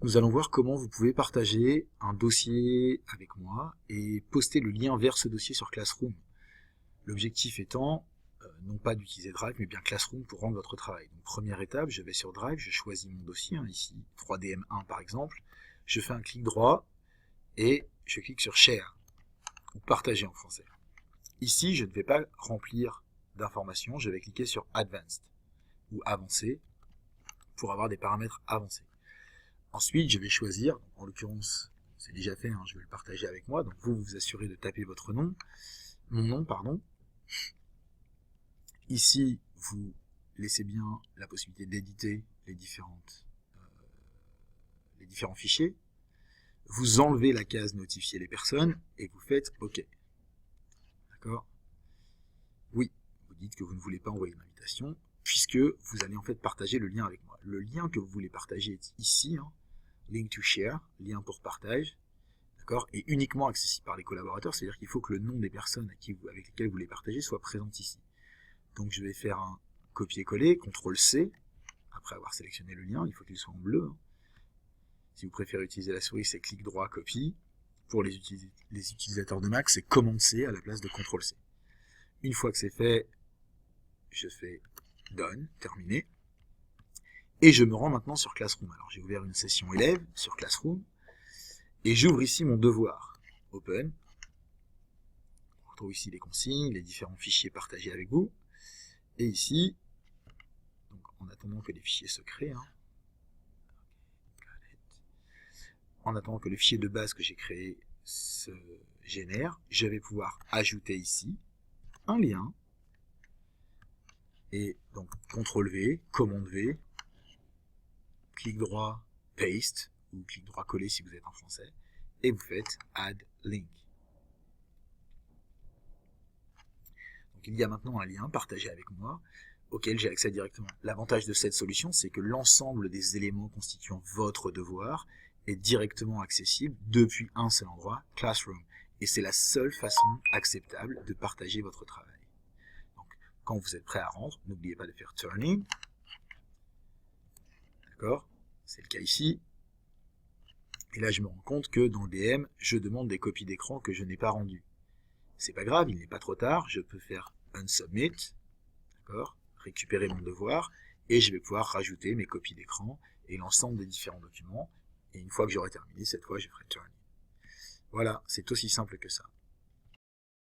nous allons voir comment vous pouvez partager un dossier avec moi et poster le lien vers ce dossier sur Classroom. L'objectif étant, non pas d'utiliser Drive, mais bien Classroom pour rendre votre travail. Donc première étape, je vais sur Drive, je choisis mon dossier, ici 3DM1 par exemple, je fais un clic droit et je clique sur Share, ou Partager en français. Ici, je ne vais pas remplir d'informations, je vais cliquer sur Advanced, ou Avancé, pour avoir des paramètres avancés. Ensuite, je vais choisir, en l'occurrence, c'est déjà fait, je vais le partager avec moi, donc vous vous assurez de taper votre nom, mon nom, pardon. Ici, vous laissez bien la possibilité d'éditer les différents fichiers. Vous enlevez la case notifier les personnes et vous faites OK. D'accord? Oui, vous dites que vous ne voulez pas envoyer une invitation puisque vous allez en fait partager le lien avec moi. Le lien que vous voulez partager est ici, link to share, lien pour partage, d'accord, et uniquement accessible par les collaborateurs, c'est-à-dire qu'il faut que le nom des personnes avec lesquelles vous les partagez soit présent ici. Donc je vais faire un copier-coller, CTRL-C, après avoir sélectionné le lien, il faut qu'il soit en bleu. Si vous préférez utiliser la souris, c'est clic droit, copie. Pour les utilisateurs de Mac, c'est Command-C à la place de CTRL-C. Une fois que c'est fait, je fais Done, terminé. Et je me rends maintenant sur Classroom. Alors j'ai ouvert une session élève sur Classroom, et j'ouvre ici mon devoir. Open. On retrouve ici les consignes, les différents fichiers partagés avec vous. Et ici, donc en attendant que les fichiers se créent, en attendant que le fichier de base que j'ai créé se génère, je vais pouvoir ajouter ici un lien, et donc CTRL-V, Commande-V, clic droit, Paste, ou clic droit coller si vous êtes en français, et vous faites Add Link. Donc il y a maintenant un lien partagé avec moi, auquel j'ai accès directement. L'avantage de cette solution, c'est que l'ensemble des éléments constituant votre devoir est directement accessible depuis un seul endroit, Classroom. Et c'est la seule façon acceptable de partager votre travail. Donc, quand vous êtes prêt à rendre, n'oubliez pas de faire Turning. D'accord? C'est le cas ici. Et là, je me rends compte que dans le DM, je demande des copies d'écran que je n'ai pas rendues. C'est pas grave, il n'est pas trop tard. Je peux faire Unsubmit. D'accord? Récupérer mon devoir, et je vais pouvoir rajouter mes copies d'écran et l'ensemble des différents documents, et une fois que j'aurai terminé, cette fois je ferai Turning. Voilà, c'est aussi simple que ça.